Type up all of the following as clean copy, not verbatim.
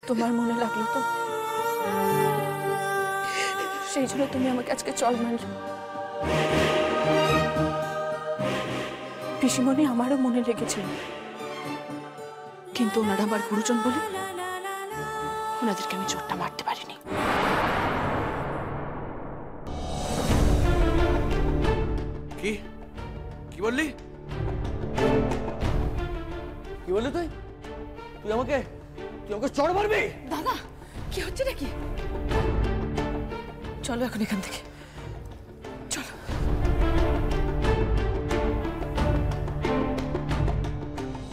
তোমার মনে লাগলো তো, সেই জন্য তুমি আমাকে আজকে চল মানলে। পিসিমণি আমারও মনে লেগেছিল, কিন্তু ওনারা আমার গুরুজন বলে ওনাদেরকে আমি চোটটা মারতে পারিনি। কি কি বললি? কি বললি তুই? তুই আমাকে চড় মারবি? দাদা কি হচ্ছে নাকি? চলো এখন এখান থেকে, চলো।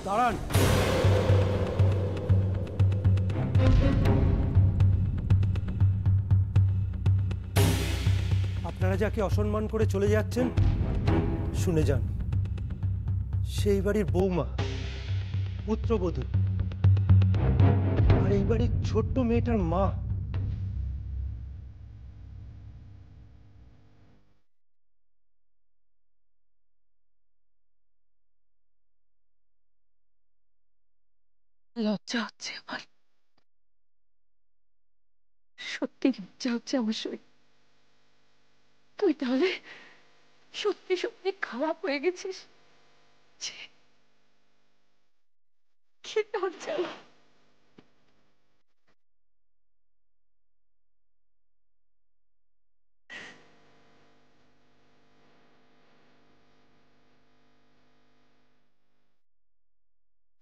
দাঁড়ান। আপনারা যাকে অসম্মান করে চলে যাচ্ছেন, শুনে যান, সেই বাড়ির বৌমা, পুত্রবধূ, আর এই বাড়ির ছোট্ট মেয়েটার মা। লজ্জা হচ্ছে আমার, সত্যি লজ্জা হচ্ছে আমার শরীর। তুই তাহলে সত্যি সত্যি খারাপ হয়ে গেছিস? কি লজ্জা!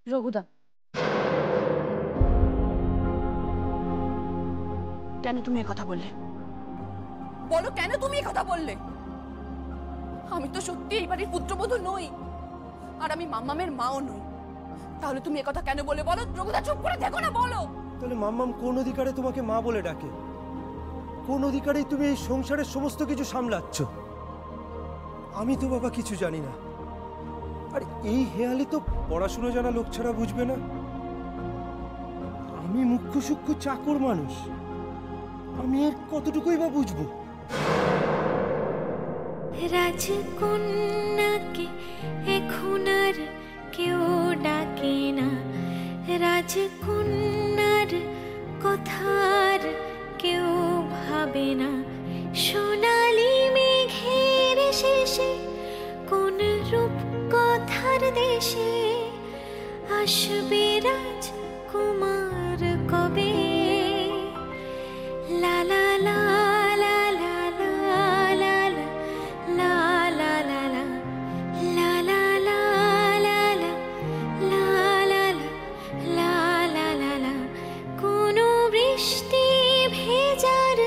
রঘুদা, কেন তুমি কথা বললে? বলো, কেন তুমি কথা বললে? আমি তো সত্যি এই বাড়ির পুত্রবধূ নই, আর আমি মাম্মামের মাও নই। তাহলে তুমি কথা কেন বলে? বলো রঘুদা, চুপ করে দেখো না, বলো। তাহলে মাম্মাম কোন অধিকারে তোমাকে মা বলে ডাকে? কোন অধিকারেই তুমি এই সংসারের সমস্ত কিছু সামলাচ্ছ? আমি তো বাবা কিছু জানি না। আর এই হেয়ালি তো পড়াশুনো জানা লোক ছাড়া বুঝবে না। আমি মুখ্য সূক্ষ্ম চাকর মানুষ, আমি এর কতটুকুই বা বুঝবো? রাজকন্যাকে এখন আর কেউ ডাকে না, রাজকন্যার কথার কেউ ভাবে না। সোনালি মেঘের শেষে কোন রূপ কথার দেশে আসবে রাজকুমার কবে? লা লা লা লা লা লা লা লা লা লা লা লা লা লা লা লা লা লা লা। কোনো বৃষ্টি ভেজার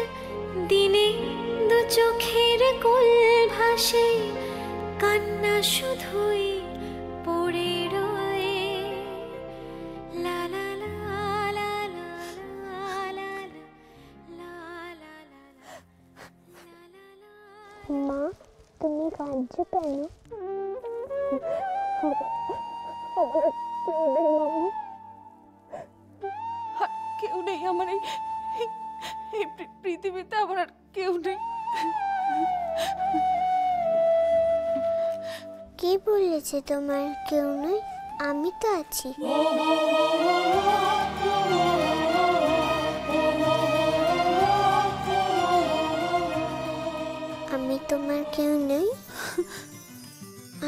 দিনে দু চোখের কোল ভাসে, কান্না শুধুই পড়ে রয়ে। লা লা লা লা লা লা লা লা লা। মা, তুমি কাঁদছো কেন? কেউ নেই আমার এই পৃথিবীতে, আমার আর কেউ নেই। কে বলেছে তোমার কেউ নেই? আমি তো আছি। আমি তোমার কেউ নেই?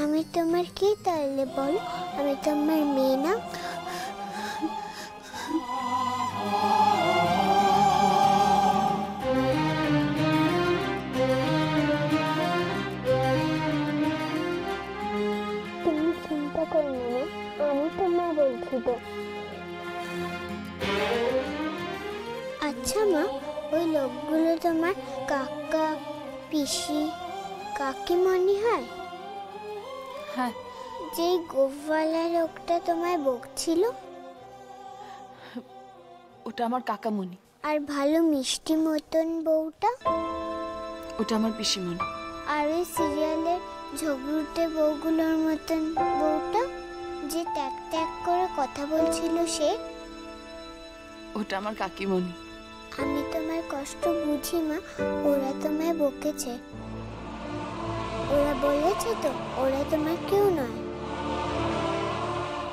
আমি তোমার কে তাহলে বলো? আমি তোমার মেয়ে না? তুমি চিন্তা করো না, আমি তোমায় বলছি তো। আচ্ছা মা, ওই লোকগুলো তোমার কাকা, পিসি, কাকিমণি হয়? হ্যাঁ। যেই গোফওয়ালা লোকটা তোমায় বকছিল, ওটা আমার কাকামণি। আর ভালো মিষ্টি মতন বউটা, ওটা আমার পিসিমণি। আর ওই সিরিয়ালের ঝগড়ুটে বউগুলোর মতন বউটা, যে ট্যাক ট্যাক করে কথা বলছিল, সে? ওটা আমার কাকিমণি। আমি তোমার কষ্ট বুঝি মা, ওরা তোমায় বকেছে। ওরা বলেছে তো ওরা তোমার কেউ নয়,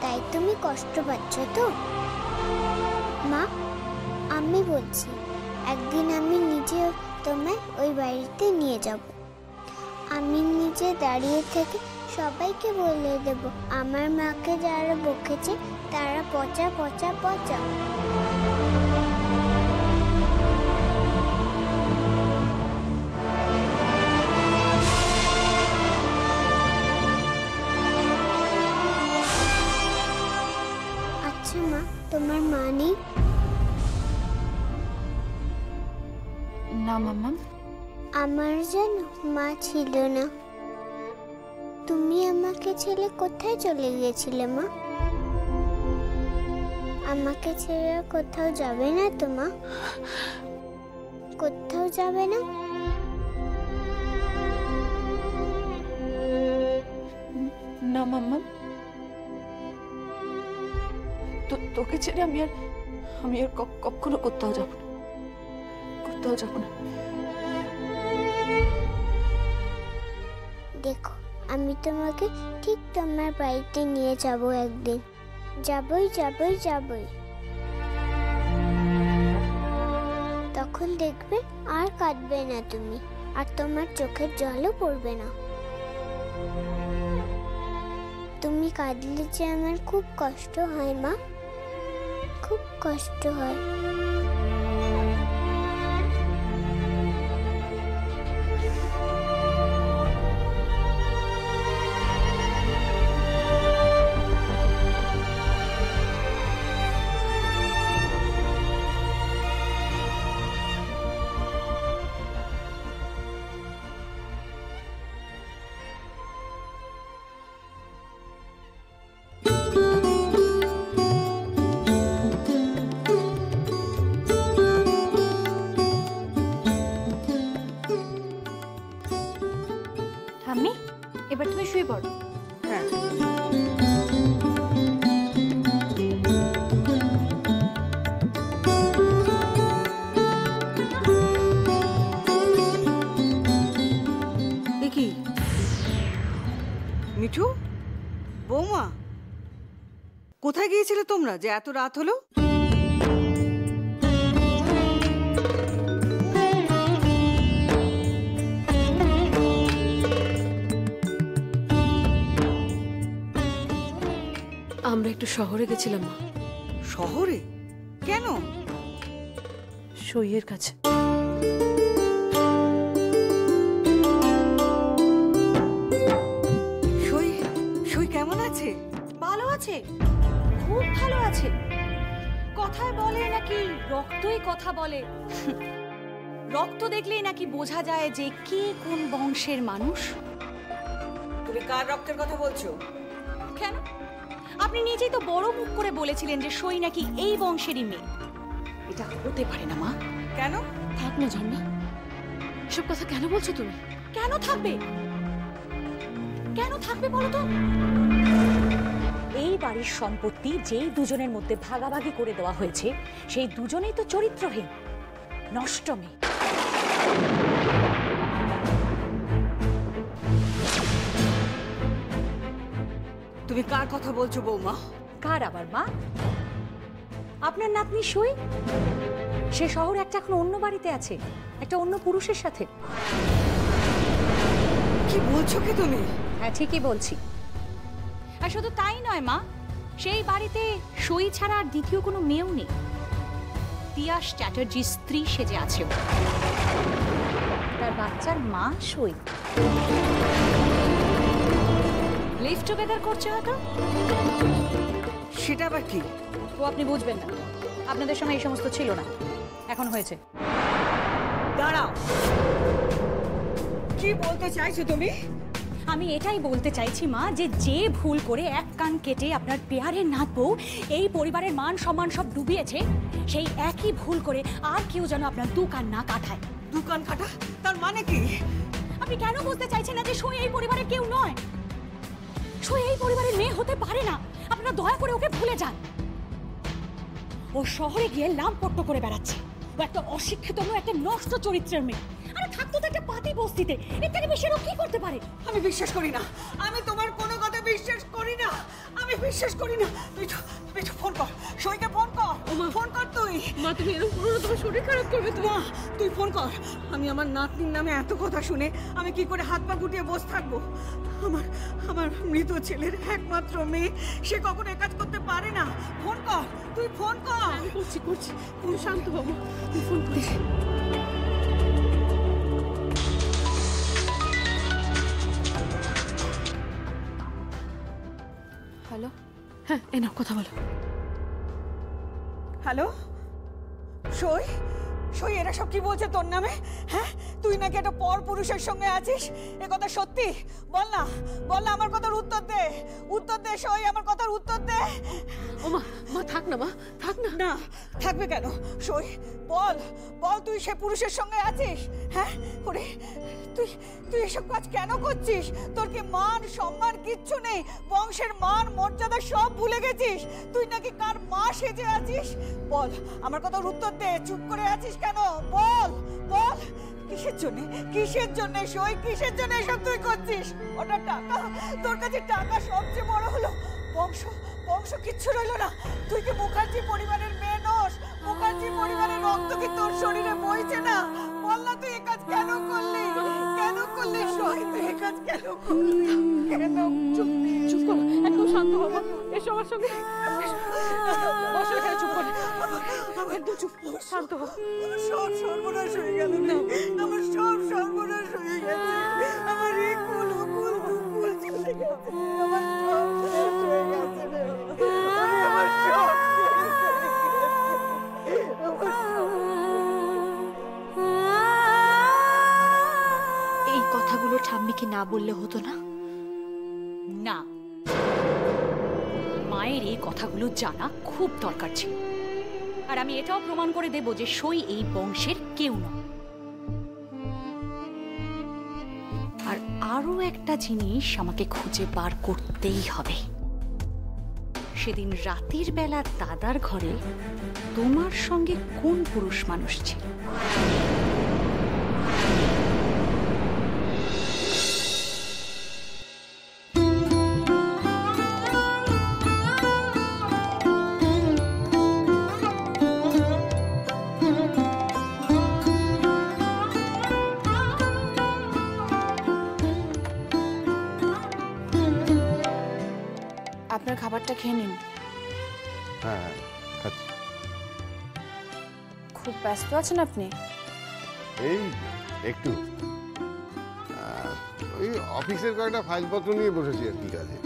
তাই তুমি কষ্ট পাচ্ছ তো? মা, আমি বলছি, একদিন আমি নিজে তোমায় ওই বাড়িতে নিয়ে যাব। আমি নিজে দাঁড়িয়ে থেকে সবাইকে বলে দেব আমার মাকে যারা বকেছে তারা পচা পচা পচা। আচ্ছা মা, তোমার মা নেই? না মাম্মা, আমার যেন মা ছিল না। তুমি আমাকে ছেড়ে কোথায় চলে গিয়েছিলে মা? আমাকে ছেড়ে কোথাও যাবে না তো মা? কোথাও যাবে না? না মাম্মা, তোকে ছেড়ে আমি আর কখনো কোথাও যাব না, কোথাও যাব না। দেখো, আমি তোমাকে ঠিক তোমার বাড়িতে নিয়ে যাব একদিন। যাবই যাবই যাবই। তখন দেখবে আর কাঁদবে না তুমি, আর তোমার চোখের জলও পড়বে না। তুমি কাঁদলে যে আমার খুব কষ্ট হয় মা, খুব কষ্ট হয়। ঠাম্মি, এবার তুমি শুয়ে পড়ো। হ্যাঁ, কি মিঠু, বৌমা, কোথায় গিয়েছিলে তোমরা যে এত রাত হলো? আমরা একটু শহরে গেছিলাম মা। শহরে কেন? সইয়ের কাছে। সই সই কেমন আছে? ভালো আছে, খুব ভালো আছে। কথায় বলে নাকি রক্তই কথা বলে। রক্ত দেখলেই নাকি বোঝা যায় যে কে কোন বংশের মানুষ। তুমি কার রক্তের কথা বলছো? কেন? আপনি নিজেই তো বড় মুখ করে বলেছিলেন যে সই নাকি এই বংশেরই মেয়ে। এটা হতে পারে না মা। কেন? থাক না ঝর্ণা, এসব কথা কেন বলছো তুমি? কেন থাকবে? কেন থাকবে বলো তো? এই বাড়ির সম্পত্তি যেই দুজনের মধ্যে ভাগাভাগি করে দেওয়া হয়েছে সেই দুজনেই তো চরিত্রহীন, নষ্ট মেয়ে। তুমি কার কথা বলছো বৌমা? কার আবার মা? আপনার নাতনি সই। সে শহরে একটা এখন অন্য বাড়িতে আছে, একটা অন্য পুরুষের সাথে। কি বলছো কি তুমি? হ্যাঁ, ঠিকই বলছি। আর শুধু তাই নয় মা, সেই বাড়িতে সই ছাড়া আর দ্বিতীয় কোনো মেয়েও নেই। পিয়াস চ্যাটার্জির স্ত্রী সেজে আছে ও। তার বাচ্চার মা সই। লিভ টুগেদার করছে হয়তো। সেটা আবার কি? ও আপনি বুঝবেন না, আপনাদের সময় এই সমস্ত ছিল না, এখন হয়েছে। দাঁড়াও, কি বলতে চাইছো তুমি? আমি এটাই বলতে চাইছি মা, যে ভুল করে এক কান কেটে আপনার পেয়ারের নাত বউ এই পরিবারের মান সম্মান সব ডুবিয়েছে, সেই একই ভুল করে আর কেউ যেন আপনার দু কান না কাটায়। দু কান কাটা তার মানে কি? আপনি কেন বুঝতে চাইছেন না যে সই এই পরিবারের কেউ নয়? সই এই পরিবারের মেয়ে হতে পারে না। আপনারা দয়া করে ওকে ভুলে যান। ও শহরে গিয়ে লামপট্ট করে বেড়াচ্ছে। ও একটা অশিক্ষিত মেয়ে, একটা নষ্ট চরিত্রের মেয়ে। আরে থাকতো তো একটা পাতি বস্তিতে, এর থেকে বেশি লোক কি করতে পারে? আমি বিশ্বাস করি না, আমি তোমার কোনো কথা বিশ্বাস করি না, আমি বিশ্বাস করি না। তুই তো ফোন কর, সইকে ফোন কর, ফোন কর তুই। মা তুমি এরকম করো না, তোমার শরীর খারাপ করবে তো। মা তুই ফোন কর। আমি আমার নাতনির নামে এত কথা শুনে আমি কি করে হাত পা গুটিয়ে বসে থাকবো? আমার মৃত ছেলের একমাত্র মেয়ে, সে কখনো এ কাজ করতে পারে না। ফোন কর, তুই ফোন কর। করছি তুমি শান্ত হও মা, তুমি ফোন করিস। হ্যালো, হ্যাঁ এই নাও কথা বলো। হ্যালো, সই এরা সব কি বলছে তোর নামে? হ্যাঁ, তুই নাকি একটা পর পুরুষের সঙ্গে আছিস, এ কথা সত্যি? বল না, আমার কথার উত্তর দে, সই, আমার কথার উত্তর দে। ও মা থাক না, মা থাক না। না, থাকবে কেন? সই, বল তুই সে পুরুষের সঙ্গে আছিস? হ্যাঁ, ওরে তুই এসব কাজ কেন করছিস? তোর কি মান সম্মান কিচ্ছু নেই? বংশের মান মর্যাদা সব ভুলে গেছিস? তুই নাকি কার মা সেজে আছিস? বল, আমার কথার উত্তর দে, চুপ করে আছিস কেন? বল কিসের জন্য সই, কিসের জন্য এসব তুই করছিস? ওটা টাকা, তোর কাছে টাকা সবচেয়ে বড় হলো। বংশ কিচ্ছু রইলো না। তুই কি মুখার্জি পরিবারের মেয়ে নস? মুখার্জি পরিবারের রক্ত কি তোর শরীরে বইছে না? বল না, তুই এ কাজ কেন করলি? সই, তুই এ কাজ কেন করলি? চুপ করো, একদম শান্ত হও মা। এসো আমার সঙ্গে, বসো এখানে, চুপ করো, একদম চুপ, শান্ত হও। সব সর্বনাশ হয়ে গেল, আমার সব সর্বনাশ হয়ে গেছে। আমার এই কুল চলে গেছে, আমার সব শেষ হয়ে গেছে রে। আমার সব এই কথাগুলো ঠাম্মিকে না বললে হতো না? না, মায়ের এই কথাগুলো জানা খুব দরকার ছিল। আর আমি এটাও প্রমাণ করে দেব যে সই এই বংশের কেউ নয়। আর আরো একটা জিনিস আমাকে খুঁজে বার করতেই হবে। সেদিন রাতের বেলা দাদার ঘরে তোমার সঙ্গে কোন পুরুষ মানুষ ছিল? আপনার খাবারটা খেয়ে নিন। হ্যাঁ, খাচ্ছি। খুব ব্যস্ত আছেন আপনি? এই একটু ওই অফিসের কয়েকটা ফাইলপত্র নিয়ে বসেছি আর কি কাজে।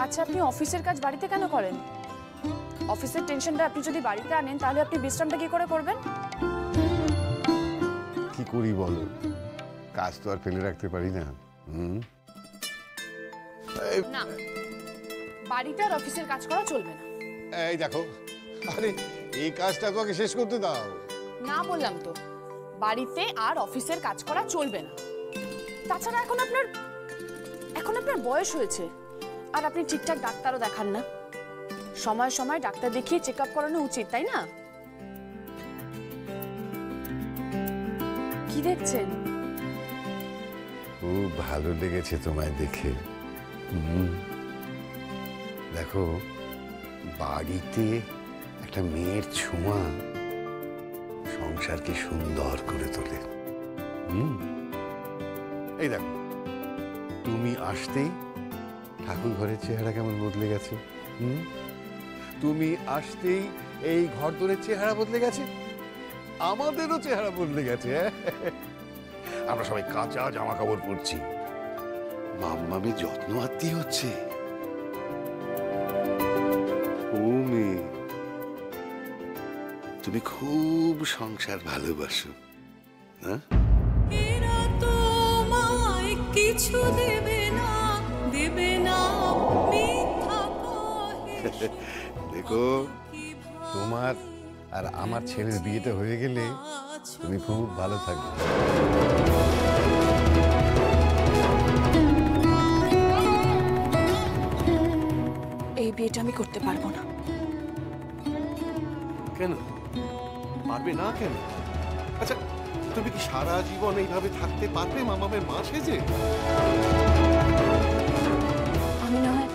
আচ্ছা, আপনি অফিসের কাজ বাড়িতে কেন করেন? অফিসের টেনশনটা আপনি যদি বাড়িতে আনেন তাহলে আপনি বিশ্রামটা কি করে করবেন? কি করি বলো, কাজ তো আর ফেলে রাখতে পারি না। না, বাড়িতে আর অফিসের কাজ করা চলবে না। এই দেখো, আরে এই কাজটা তোমাকে শেষ করতে দাও। না বললাম তো, বাড়িতে আর অফিসের কাজ করা চলবে না। তাছাড়া এখন আপনার বয়স হয়েছে, আর আপনি ঠিকঠাক ডাক্তারও দেখান না। সময় সময় ডাক্তার দেখিয়ে চেক আপ করানো উচিত, তাই না? কি দেখছেন? খুব ভালো লেগেছে তোমায় দেখে। দেখো, বাড়িতে একটা মেয়ের ছোঁয়া সংসারকে সুন্দর করে তোলে। এই দেখো, তুমি আসতেই ঠাকুর ঘরের চেহারা কেমন বদলে গেছে। তুমি আসতেই এই ঘর দোরের চেহারা বদলে গেছে, আমাদেরও চেহারা বদলে গেছে। আমরা সবাই কাঁচা জামা কাপড় পরছি, মাম্মামের যত্ন আত্মীয় হচ্ছে। ও মেয়ে, তুমি খুব সংসার ভালোবাসো না? এরা তোমায় কিছু দেবে না মিথ্যা কহে। দেখো, তোমার আর আমার ছেলের বিয়েটা হয়ে গেলে তুমি খুব ভালো থাকবে। এই বিয়েটা আমি করতে পারবো না। কেন পারবে না? কেন? আচ্ছা, তুমি কি সারা জীবন এইভাবে থাকতে পারবে মামামের মা সেজে? আমি না হয়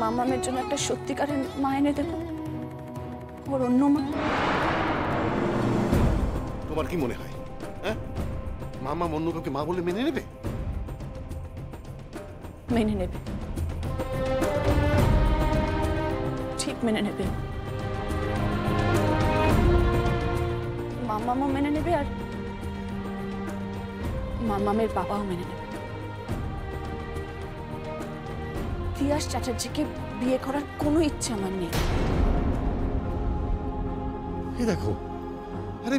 মামামের জন্য একটা সত্যিকারের মা এনে দেব, ওর অন্য মা। তোমার কি মনে হয় হ্যাঁ মামা অন্য কাউকে মা বলে মেনে নেবে? মেনে নেবে, ঠিক মেনে নেবে। মামামও মেনে নেবে আর মামামের বাবাও মেনে নেবে। তিয়াস চ্যাটার্জিকে বিয়ে করার কোনো ইচ্ছে আমার নেই। দেখো, আরে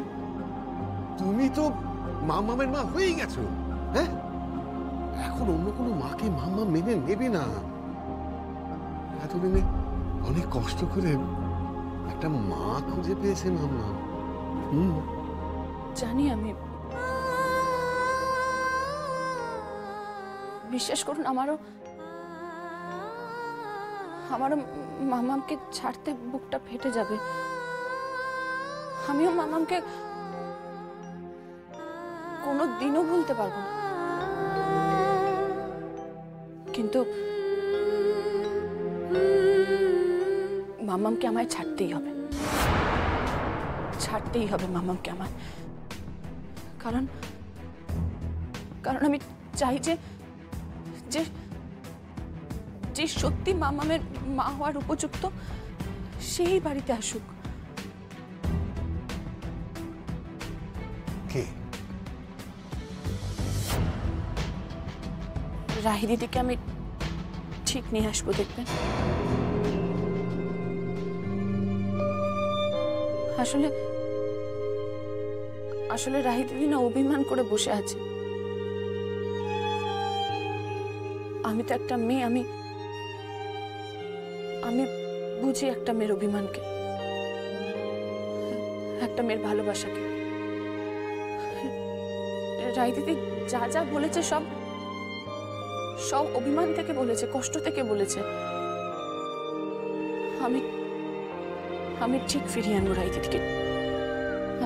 তুমি তো মামামের মা হয়েই গেছো, হ্যাঁ? এখন অন্য কোনো মাকে মামা মেনে নেবে না। এতদিনে অনেক কষ্ট করে একটা মা খুঁজে পেয়েছে মামা। জানি আমি, বিশ্বাস করুন আমারও মামামকে ছাড়তে বুকটা ফেটে যাবে। আমিও মামামকে কোনো দিনও ভুলতে পারবো না, কিন্তু মামামকে আমায় ছাড়তেই হবে, ছাড়তেই হবে মামামকে আমার। কারণ আমি চাই যে যে যে সত্যি মামামের মা হওয়ার উপযুক্ত সেই বাড়িতে আসুক। কে? রাহি দিদিকে আমি ঠিক নিয়ে আসবো, দেখবেন। আসলে আসলে রাহি দিদি না অভিমান করে বসে আছে। আমি তো একটা মেয়ে, আমি বুঝি একটা মেয়ের অভিমানকে, একটা মেয়ের ভালোবাসাকে। রাহি দিদি যা যা বলেছে সব অভিমান থেকে বলেছে, কষ্ট থেকে বলেছে। আমি ঠিক ফিরিয়ে আনবো রাহি দিদিকে,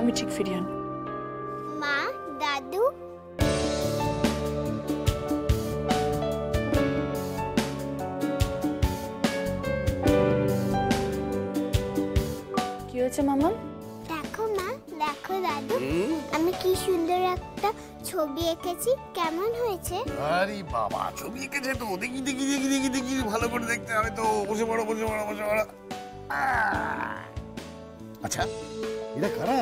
আমি ঠিক ফিরিয়ে আনবো। মা, দাদু, কি হয়েছে মামা? দেখো মা, দেখো দাদু, আমি কি সুন্দর একটা ছবি এঁকেছি, কেমন হয়েছে? আরে বাবা, ছবি এঁকেছে তো, দেখি দেখি দেখি দেখি দেখি ভালো করে দেখতে হবে তো। বসে পড়ো বসে পড়ো বসে পড়ো। আচ্ছা, এটা কারা?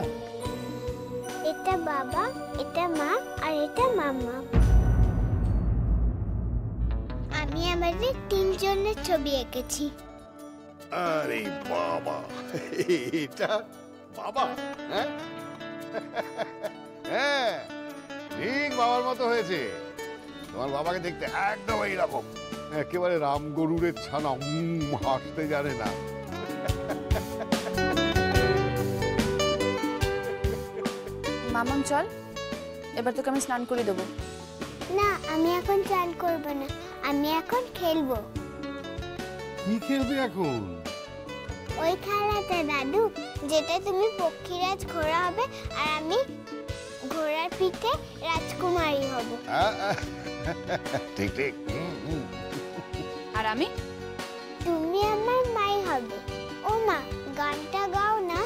এটা বাবা, এটা মা, আর এটা মামা। আমি আমাদের তিনজনের ছবি এঁকেছি। আরে বাবা, এটা বাবা? হ্যাঁ হ্যাঁ, ঠিক বাবার মতো হয়েছে। তোমার বাবাকে দেখতে একদম এইরকম, একেবারে রাম গরুরের ছানা, হাসতে জানে না। মামাম চল, এবার তোকে আমি স্নান করে দেবো। না, আমি এখন চান করব না, আমি এখন খেলবো। কি খেলবে এখন? ওই খেলাটা দাদু, যেটা তুমি পক্ষীরাজ ঘোড়া হবে আর আমি ঘোড়ার পিঠে রাজকুমারী হব। ঠিক ঠিক। আর আমি? তুমি আমার মাই হবে। ও মা, গানটা গাও না।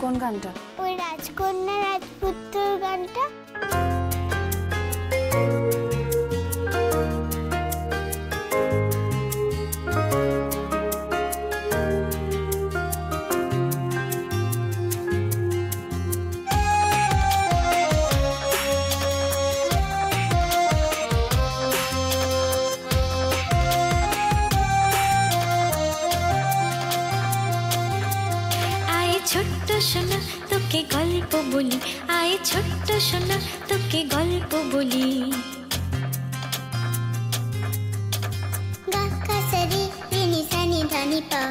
কোন গানটা? ওই রাজকন্যা রাজপুত্র গানটা। ছোট্ট সোনা তোকে গল্প বলি, আয় ছোট্ট সোনা তোকে গল্প বলি। গা সা রে রে নি সা নি ধা নি পা।